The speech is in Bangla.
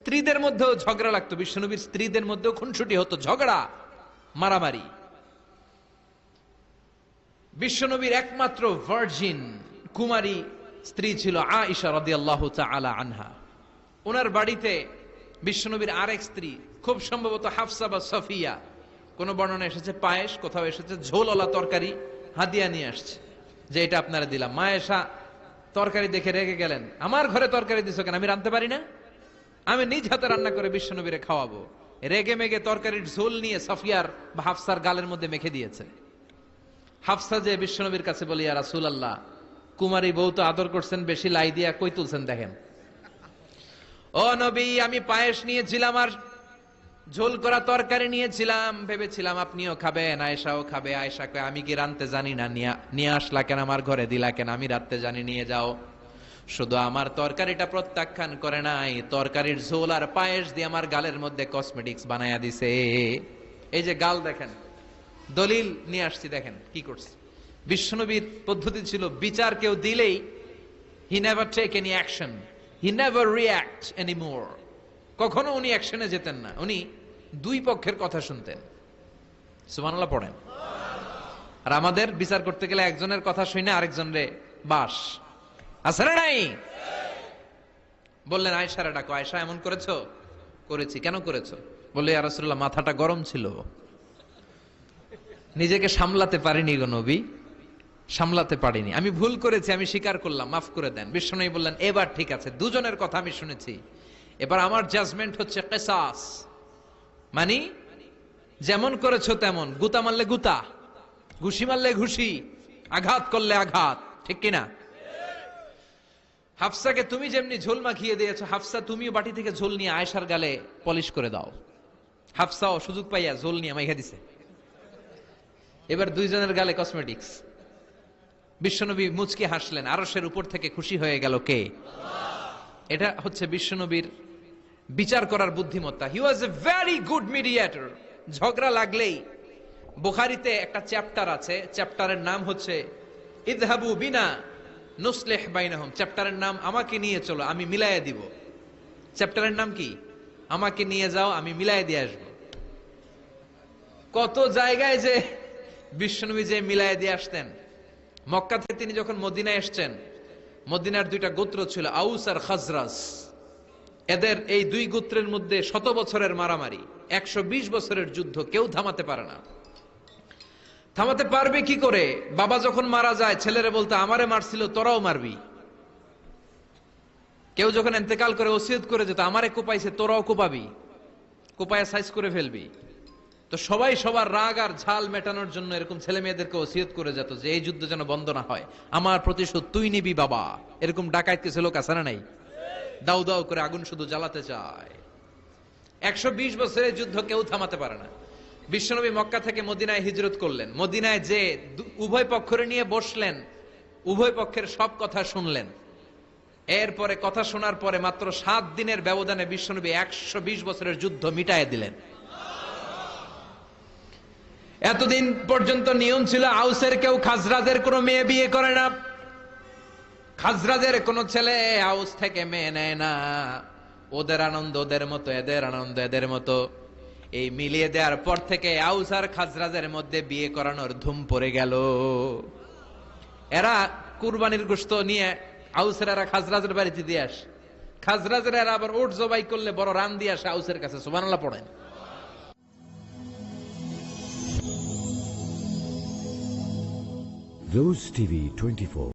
স্ত্রীদের মধ্যেও ঝগড়া লাগতো, বিশ্বনবীর স্ত্রীদের মধ্যেও খুনসুটি হতো, ঝগড়া মারামারি। বিশ্বনবীর একমাত্র ভার্জিন কুমারী স্ত্রী ছিল আয়েশা রাদিয়াল্লাহু তাআলা আনহা। ওনার বাড়িতে বিশ্বনবীর আরেক স্ত্রী, খুব সম্ভবত হাফসা বা সফিয়া, কোন বর্ণনা এসেছে পায়েস, কোথাও এসেছে ঝোলওয়ালা তরকারি হাদিয়া নিয়ে আসছে, যে এটা আপনারা দিলাম। মা আয়েশা তরকারি দেখে রেগে গেলেন, আমার ঘরে তরকারি দিছো কেন, আমি রাঁধতে পারি না? আমি নিজ হাতে রান্না করে বিশ্বনবীরে খাওয়াবো। রেগে মেগে তরকারির ঝোল নিয়ে সফিয়ার বা হাফসার গালের মধ্যে মেখে দিয়েছে। হাফসা যে বিশ্বনবীর কাছে বলি, ইয়া রাসূলুল্লাহ, কুমারী বউ তো আদর করছেন বেশি, লাই দিয়া কই তুলছেন দেখেন। ও নবী, আমি পায়েস নিয়েছিলাম আর ঝোল করা তরকারি নিয়েছিলাম, ভেবেছিলাম আপনিও খাবেন, আয়েশাও খাবে। আয়েশা কয়, আমি কি রাঁধতে জানি না, নিয়ে আসলা কেন আমার ঘরে, দিলা কেন? আমি রাঁধতে জানি, নিয়ে যাও। শুধু আমার তরকারিটা প্রত্যাখ্যান করে নাই, তরকারির ঝোল আর পায়েস দিয়ে আমার গালের মধ্যে কসমেটিক্স বানায়া দিছে। এই যে গাল দেখেন, দলিল নিয়ে আসছি, দেখেন কি করছে। বিশ্বনবীর পদ্ধতি ছিল, বিচার কেউ দিলেই he never take any action, he never react anymore. কখনো উনি অ্যাকশনে যেতেন না, উনি দুই পক্ষের কথা শুনতেন। সুবহানাল্লাহ পড়েন। আর আমাদের বিচার করতে গেলে একজনের কথা শুনে আরেকজনরে বাস আছে না নাই? বললেন আয়েশারে ডাকো। আয়েশা, এমন করেছো? করেছি। কেন করেছো? বললে, ইয়া রাসূলুল্লাহ, মাথাটা গরম ছিল, নিজেকে সামলাতে পারিনি গো নবী, সামলাতে পারিনি, আমি ভুল করেছি, আমি স্বীকার করলাম, মাফ করে দেন। বিশ্বনবী বললেন, এবার ঠিক আছে, দুজনের কথা আমি শুনেছি, এবার আমার জাজমেন্ট হচ্ছে কিসাস, মানে যেমন করেছো তেমন, গুতা মারলে গুতা, ঘুষি মারলে ঘুষি, আঘাত করলে আঘাত, ঠিক কিনা? হাফসাকে তুমি যেমনি ঝোল মাখিয়ে দিয়েছো, হাফসা তুমিও বাটি থেকে ঝোল নিয়ে আয়েশার গালে পলিশ করে দাও। হাফসাও সুযোগ পাইয়া ঝোল নিয়ে মাইখা দিছে। এবার দুইজনের গালে কসমেটিক্স। বিশ্বনবী মুচকি হাসলেন, আরশের উপর থেকে খুশি হয়ে গেল কে? এটা হচ্ছে বিশ্বনবীর বিচার করার বুদ্ধিমত্তা। হি ওয়াজ এ ভেরি গুড মিডিয়েটর। ঝগড়া লাগলেই, বুখারীতে একটা চ্যাপ্টার আছে, চ্যাপ্টারের নাম হচ্ছে ইযহাবু বিনা নুসলিহ বাইনাহুম। চ্যাপ্টারের নাম আমাকে নিয়ে চলো, আমি মিলাইয়া দিব। চ্যাপ্টারের নাম কি? আমাকে নিয়ে যাও, আমি মিলাইয়া দিয়ে আসবো। কত জায়গায় যে বিশ্বনবী যে মিলাইয়া দিয়ে আসতেন। মক্কা থেকে তিনি যখন মদিনায় এসছেন, মদিনার দুইটা গোত্র ছিল, আউস আর খাজরাজ। এদের এই দুই গোত্রের মধ্যে 100 বছরের মারামারি, 120 বছরের যুদ্ধ, কেউ থামাতে পারে না। থামাতে পারবে কি করে? বাবা যখন মারা যায়, ছেলেরা বলতে, আমারে মারছিল, তোরাও মারবি। কেউ যখন ইন্তেকাল করে ওসিয়ত করে যেত, আমারে কোপাইছে, তোরাও কোপাবি, কোপায়া সাইজ করে ফেলবি। তো সবাই সবার রাগ আর ঝাল মেটানোর জন্য এরকম ছেলে মেয়েদেরকে ওসিয়ত করে যেত যে এই যুদ্ধ যেন বন্ধ না হয়, আমার প্রতিশোধ তুই নিবি বাবা। এরকম ডাকাইত কিছু লোক আছে না নাই? দাউ দাউ করে আগুন শুধু জ্বালাতে চায়। 120 বছরের যুদ্ধ কেউ থামাতে পারে না। বিশ্বনবী মক্কা থেকে মদিনায় হিজরত করলেন। মদিনায় যে উভয় পক্ষরে নিয়ে বসলেন, উভয় পক্ষের সব কথা শুনলেন। এরপরে কথা শোনার পরে মাত্র 7 দিনের ব্যবধানে বিশ্বনবী 120 বছরের যুদ্ধ মিটায়ে দিলেন। এতদিন পর্যন্ত নিয়ম ছিল, আউসের কেউ খাজরাজের কোনো মেয়ে বিয়ে করে না, খাজরাজের কোনো ছেলে আউস থেকে মেয়ে নেয় না। ওদের আনন্দ ওদের মতো, এদের আনন্দ এদের মতো। এই মিলিয়ে দেওয়ার পর থেকে আউস আর খাজরাজের মধ্যে বিয়ে করানোর ধুম পড়ে গেল। এরা কুরবানির গোশত নিয়ে আউসের এরা খাজরাজের বাড়িতে দিয়ে আসে, খাজরাজের এরা আবার ওট জবাই করলে বড় রান দিয়ে আসে আউসের কাছে। সুবহানাল্লাহ পড়েন। Rose TV 24।